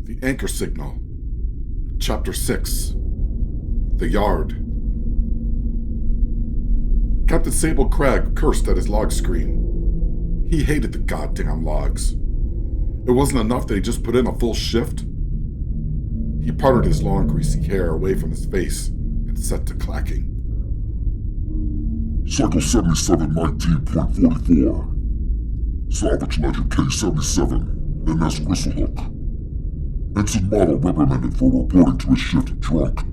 The Anchor Signal. Chapter 6. The Yard. Captain Sable Cragg cursed at his log screen. He hated the goddamn logs. It wasn't enough that he just put in a full shift. He parted his long, greasy hair away from his face and set to clacking. Cycle 7719.44. Salvage ledger K77, NS Gristlehook. Ensign Model reprimanded for reporting to his shift drunk.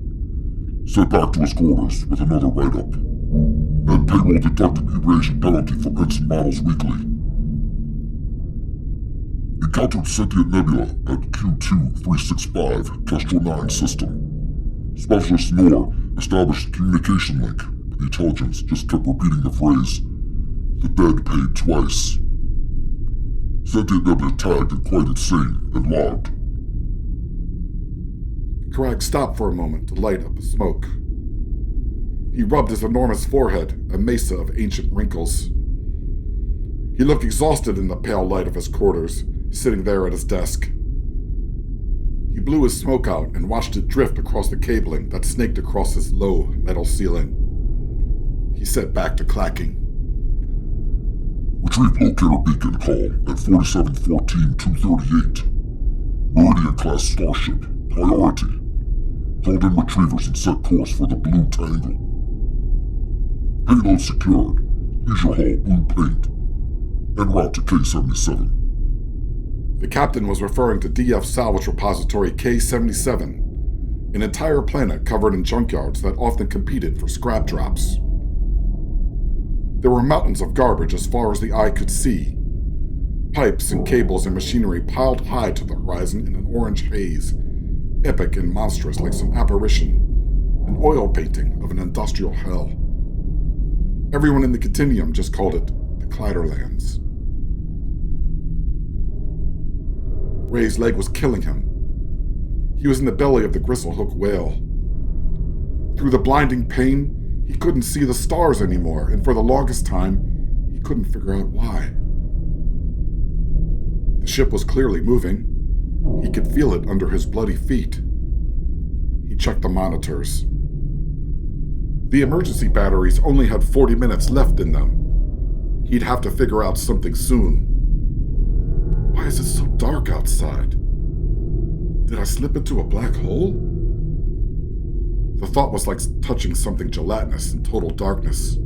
Sent back to his quarters with another write-up. And payroll deducted evasion penalty from Ensign Model's weekly. Encountered sentient nebula at Q2365, Kestrel 9 system. Specialist Noor established communication link, but the intelligence just kept repeating the phrase, "The dead paid twice." Sentient nebula tagged and quite insane and logged. Cragg stopped for a moment to light up the smoke. He rubbed his enormous forehead, a mesa of ancient wrinkles. He looked exhausted in the pale light of his quarters, sitting there at his desk. He blew his smoke out and watched it drift across the cabling that snaked across his low metal ceiling. He set back to clacking. Retrieve locator beacon call at 4714-238. Meridian-class starship. Priority. Called in retrievers and set course for the Blue Tangle. Payload secured. Here's your hull, blue paint. En route to K77. The captain was referring to DF salvage repository K77, an entire planet covered in junkyards that often competed for scrap drops. There were mountains of garbage as far as the eye could see. Pipes and cables and machinery piled high to the horizon in an orange haze, epic and monstrous like some apparition, an oil painting of an industrial hell. Everyone in the Continuum just called it the Clyderlands. Ray's leg was killing him. He was in the belly of the Gristlehook whale. Through the blinding pain, he couldn't see the stars anymore, and for the longest time, he couldn't figure out why. The ship was clearly moving. He could feel it under his bloody feet. He checked the monitors. The emergency batteries only had 40 minutes left in them. He'd have to figure out something soon. Why is it so dark outside? Did I slip into a black hole? The thought was like touching something gelatinous in total darkness.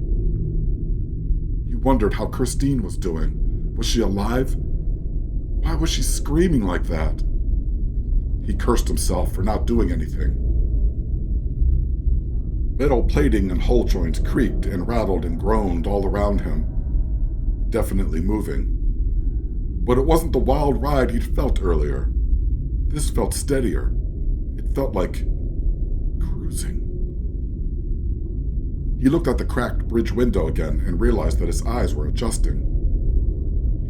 He wondered how Christine was doing. Was she alive? Why was she screaming like that? He cursed himself for not doing anything. Metal plating and hull joints creaked and rattled and groaned all around him. Definitely moving. But it wasn't the wild ride he'd felt earlier. This felt steadier. It felt like cruising. He looked at the cracked bridge window again and realized that his eyes were adjusting.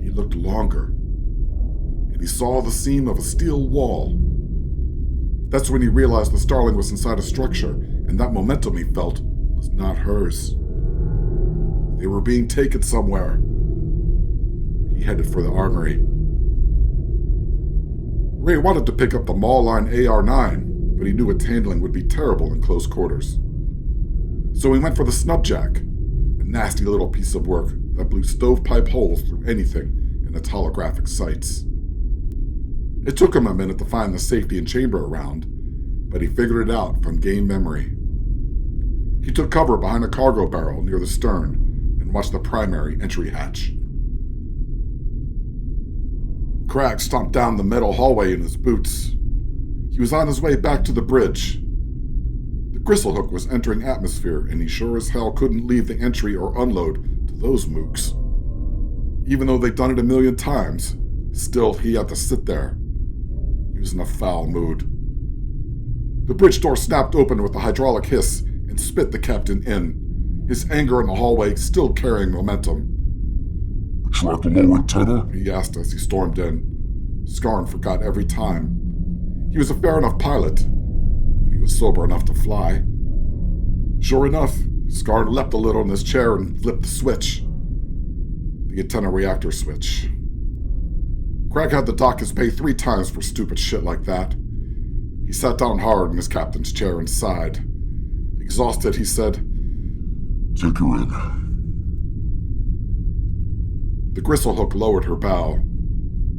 He looked longer, and he saw the seam of a steel wall. That's when he realized the Starling was inside a structure, and that momentum he felt was not hers. They were being taken somewhere. He headed for the armory. Ray wanted to pick up the Maw-Line AR-9, but he knew its handling would be terrible in close quarters. So he went for the Snubjack, a nasty little piece of work that blew stovepipe holes through anything in its holographic sights. It took him a minute to find the safety and chamber around, but he figured it out from game memory. He took cover behind a cargo barrel near the stern and watched the primary entry hatch. Cragg stomped down the metal hallway in his boots. He was on his way back to the bridge. The Gristlehook was entering atmosphere, and he sure as hell couldn't leave the entry or unload to those mooks. Even though they'd done it a million times, still he had to sit there. He was in a foul mood. The bridge door snapped open with a hydraulic hiss and spit the captain in, his anger in the hallway still carrying momentum. Track the lower antenna? He asked as he stormed in. Scarn forgot every time. He was a fair enough pilot, but he was sober enough to fly. Sure enough, Scarn leapt a little in his chair and flipped the switch. The antenna reactor switch. Craig had the dockers pay 3 times for stupid shit like that. He sat down hard in his captain's chair and sighed. Exhausted, he said, "Take her in." The Gristlehook lowered her bow.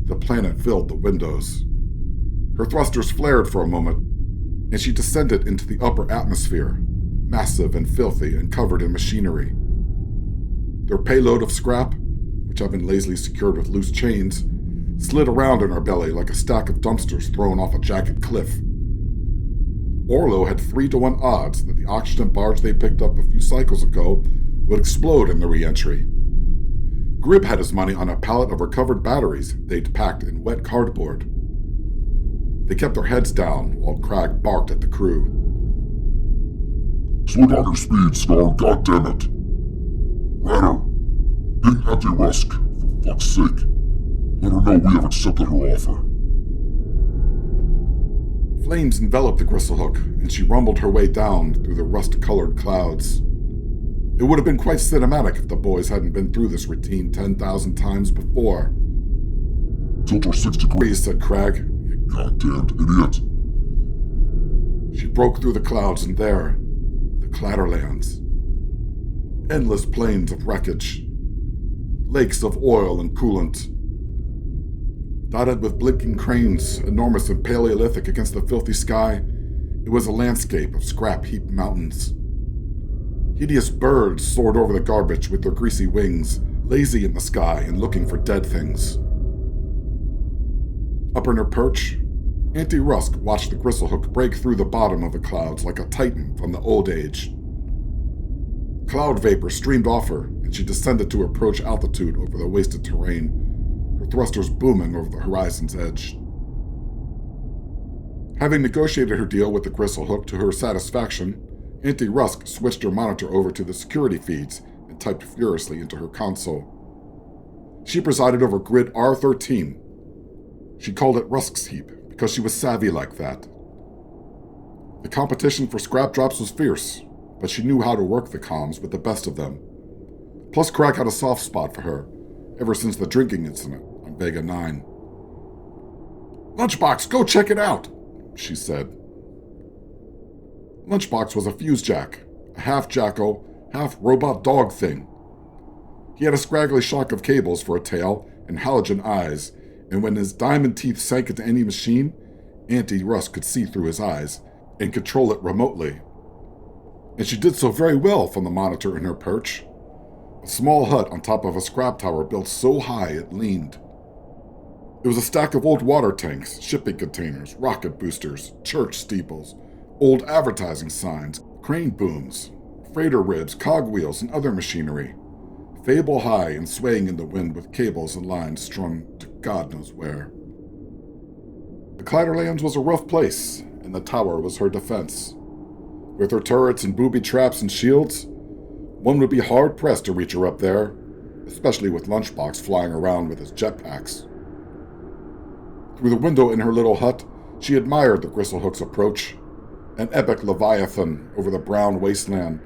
The planet filled the windows. Her thrusters flared for a moment, and she descended into the upper atmosphere, massive and filthy and covered in machinery. Their payload of scrap, which had been lazily secured with loose chains, slid around in her belly like a stack of dumpsters thrown off a jagged cliff. Orlo had 3-to-1 odds that the oxygen barge they picked up a few cycles ago would explode in the re-entry. Grib had his money on a pallet of recovered batteries they'd packed in wet cardboard. They kept their heads down while Crag barked at the crew. "Slow down your speed, Scar, goddammit! Ryder, ping Auntie Rusk, for fuck's sake. Let her know we have accepted her offer." Flames enveloped the Gristlehook, and she rumbled her way down through the rust-colored clouds. It would have been quite cinematic if the boys hadn't been through this routine 10,000 times before. "Tilt her 6 degrees, said Crag. you goddamned idiot." She broke through the clouds, and there, the Clatterlands. Endless plains of wreckage. Lakes of oil and coolant. Dotted with blinking cranes, enormous and Paleolithic against the filthy sky, it was a landscape of scrap-heaped mountains. Hideous birds soared over the garbage with their greasy wings, lazy in the sky and looking for dead things. Up in her perch, Auntie Rusk watched the Gristlehook break through the bottom of the clouds like a titan from the old age. Cloud vapor streamed off her, and she descended to approach altitude over the wasted terrain, her thrusters booming over the horizon's edge. Having negotiated her deal with the Gristlehook to her satisfaction, Auntie Rusk switched her monitor over to the security feeds and typed furiously into her console. She presided over grid R13. She called it Rusk's Heap because she was savvy like that. The competition for scrap drops was fierce, but she knew how to work the comms with the best of them. Plus, Craig had a soft spot for her, ever since the drinking incident on Vega 9. "Lunchbox, go check it out," she said. Lunchbox was a fuse jack, a half-jackal, half-robot dog thing. He had a scraggly shock of cables for a tail and halogen eyes, and when his diamond teeth sank into any machine, Auntie Rusk could see through his eyes and control it remotely. And she did so very well from the monitor in her perch. A small hut on top of a scrap tower built so high it leaned. It was a stack of old water tanks, shipping containers, rocket boosters, church steeples, old advertising signs, crane booms, freighter ribs, cogwheels, and other machinery, fable high and swaying in the wind with cables and lines strung to God knows where. The Clatterlands was a rough place, and the tower was her defense. With her turrets and booby traps and shields, one would be hard-pressed to reach her up there, especially with Lunchbox flying around with his jetpacks. Through the window in her little hut, she admired the Gristlehook's approach, an epic leviathan over the brown wasteland,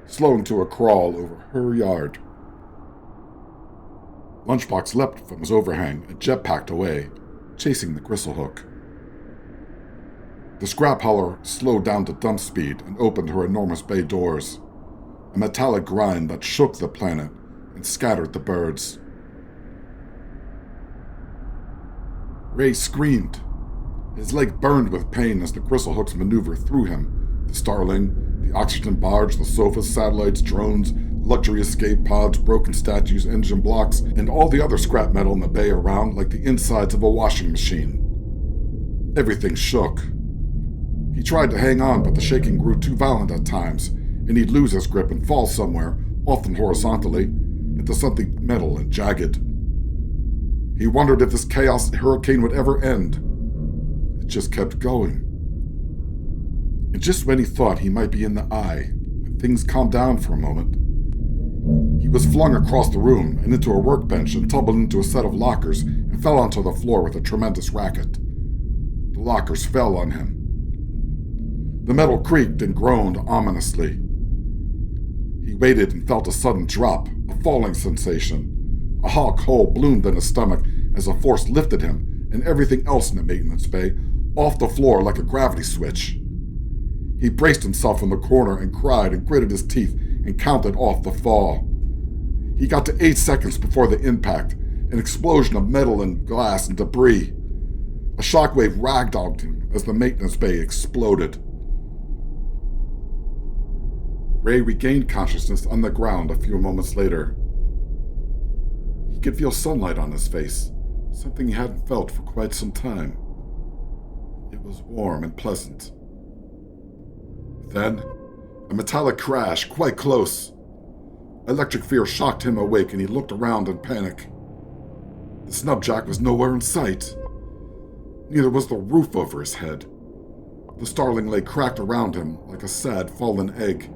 slowing to a crawl over her yard. Lunchbox leapt from his overhang and jetpacked away, chasing the Gristlehook. The scrap hauler slowed down to dump speed and opened her enormous bay doors, a metallic grind that shook the planet and scattered the birds. Ray screamed. His leg burned with pain as the Gristlehook's maneuver threw him. The Starling, the oxygen barge, the sofas, satellites, drones, luxury escape pods, broken statues, engine blocks, and all the other scrap metal in the bay around like the insides of a washing machine. Everything shook. He tried to hang on, but the shaking grew too violent at times, and he'd lose his grip and fall somewhere, often horizontally, into something metal and jagged. He wondered if this chaos hurricane would ever end. It just kept going. And just when he thought he might be in the eye, when things calmed down for a moment, he was flung across the room and into a workbench and tumbled into a set of lockers and fell onto the floor with a tremendous racket. The lockers fell on him. The metal creaked and groaned ominously. He waited and felt a sudden drop, a falling sensation. A hawk hole bloomed in his stomach, as a force lifted him and everything else in the maintenance bay off the floor like a gravity switch. He braced himself in the corner and cried and gritted his teeth and counted off the fall. He got to 8 seconds before the impact, an explosion of metal and glass and debris. A shockwave ragdolled him as the maintenance bay exploded. Ray regained consciousness on the ground a few moments later. He could feel sunlight on his face, something he hadn't felt for quite some time. It was warm and pleasant. Then, a metallic crash quite close. Electric fear shocked him awake and he looked around in panic. The snubjack was nowhere in sight. Neither was the roof over his head. The starling lay cracked around him like a sad fallen egg.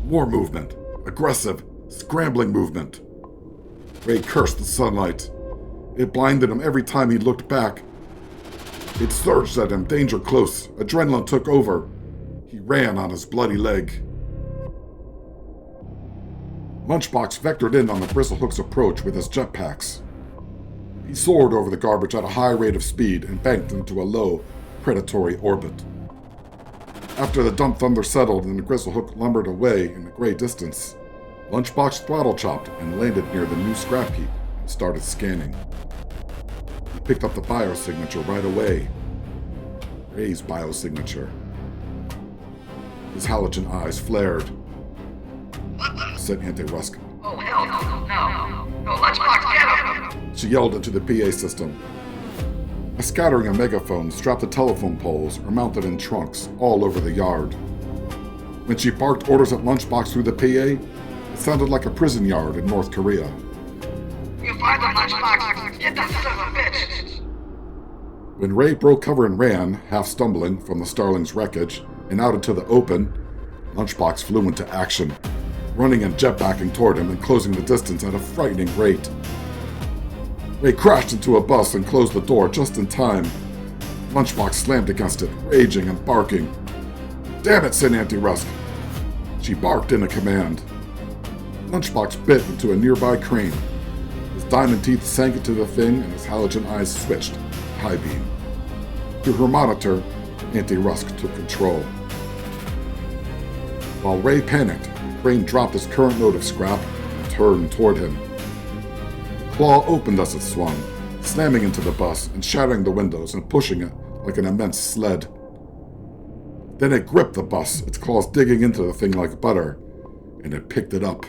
More movement. Aggressive, scrambling movement. Ray cursed the sunlight. It blinded him every time he looked back. It surged at him, danger close. Adrenaline took over. He ran on his bloody leg. Lunchbox vectored in on the Bristlehook's approach with his jetpacks. He soared over the garbage at a high rate of speed and banked into a low, predatory orbit. After the dump thunder settled and the Bristlehook lumbered away in the gray distance, Lunchbox throttle chopped and landed near the new scrap heap and started scanning. He picked up the biosignature right away. Ray's biosignature. His halogen eyes flared. Said Auntie Rusk. Oh, hell no. No, Lunchbox, get him! She yelled into the PA system. A scattering of megaphones strapped to telephone poles or mounted in trunks all over the yard. When she barked orders at Lunchbox through the PA, it sounded like a prison yard in North Korea. You find the Lunchbox, get that son of a bitch! When Ray broke cover and ran, half stumbling, from the Starling's wreckage and out into the open, Lunchbox flew into action, running and jetpacking toward him and closing the distance at a frightening rate. Ray crashed into a bus and closed the door just in time. Lunchbox slammed against it, raging and barking. "Damn it," said Auntie Rusk. She barked in a command. Lunchbox bit into a nearby crane. His diamond teeth sank into the thing and his halogen eyes switched, high beam. Through her monitor, Auntie Rusk took control. While Ray panicked, the crane dropped his current load of scrap and turned toward him. The claw opened as it swung, slamming into the bus and shattering the windows and pushing it like an immense sled. Then it gripped the bus, its claws digging into the thing like butter, and it picked it up.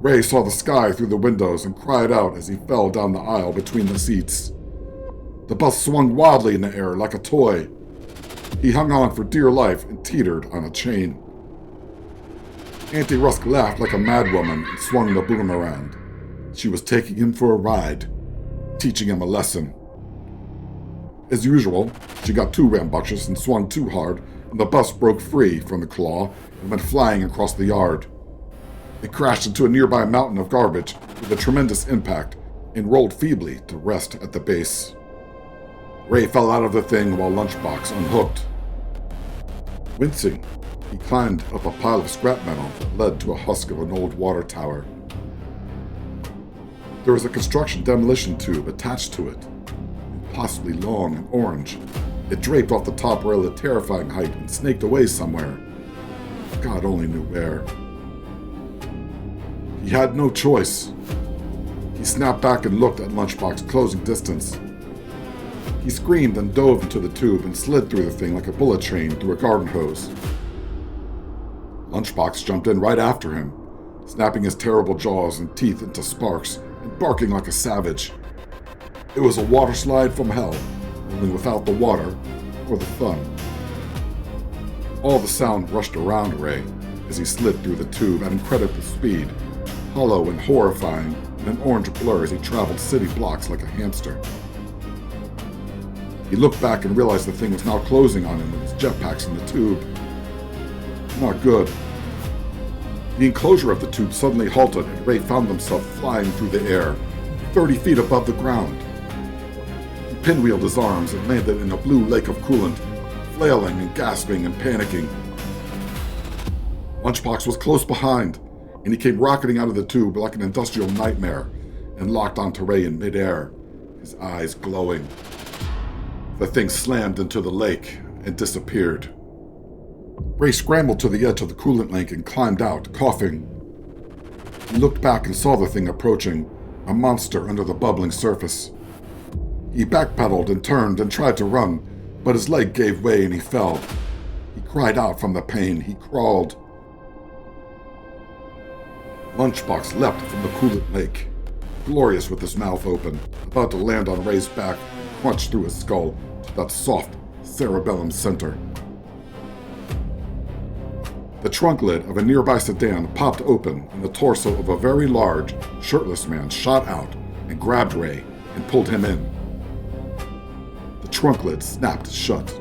Ray saw the sky through the windows and cried out as he fell down the aisle between the seats. The bus swung wildly in the air like a toy. He hung on for dear life and teetered on a chain. Auntie Rusk laughed like a madwoman and swung the boom around. She was taking him for a ride, teaching him a lesson. As usual, she got too rambunctious and swung too hard, and the bus broke free from the claw and went flying across the yard. It crashed into a nearby mountain of garbage with a tremendous impact and rolled feebly to rest at the base. Ray fell out of the thing while Lunchbox unhooked. Wincing, he climbed up a pile of scrap metal that led to a husk of an old water tower. There was a construction demolition tube attached to it, impossibly long and orange. It draped off the top rail at terrifying height and snaked away somewhere. God only knew where. He had no choice. He snapped back and looked at Lunchbox closing distance. He screamed and dove into the tube and slid through the thing like a bullet train through a garden hose. Lunchbox jumped in right after him, snapping his terrible jaws and teeth into sparks and barking like a savage. It was a water slide from hell, only without the water or the fun. All the sound rushed around Ray as he slid through the tube at incredible speed, hollow and horrifying in an orange blur as he traveled city blocks like a hamster. He looked back and realized the thing was now closing on him with his jetpacks in the tube. Not good. The enclosure of the tube suddenly halted and Ray found himself flying through the air, 30 feet above the ground. He pinwheeled his arms and landed in a blue lake of coolant, flailing and gasping and panicking. Lunchbox was close behind, and he came rocketing out of the tube like an industrial nightmare, and locked onto Ray in midair, his eyes glowing. The thing slammed into the lake and disappeared. Ray scrambled to the edge of the coolant lake and climbed out, coughing. He looked back and saw the thing approaching, a monster under the bubbling surface. He backpedaled and turned and tried to run, but his leg gave way and he fell. He cried out from the pain. He crawled. Lunchbox leapt from the coolant lake, glorious with his mouth open, about to land on Ray's back and crunch through his skull to that soft cerebellum center. The trunk lid of a nearby sedan popped open and the torso of a very large, shirtless man shot out and grabbed Ray and pulled him in. The trunk lid snapped shut.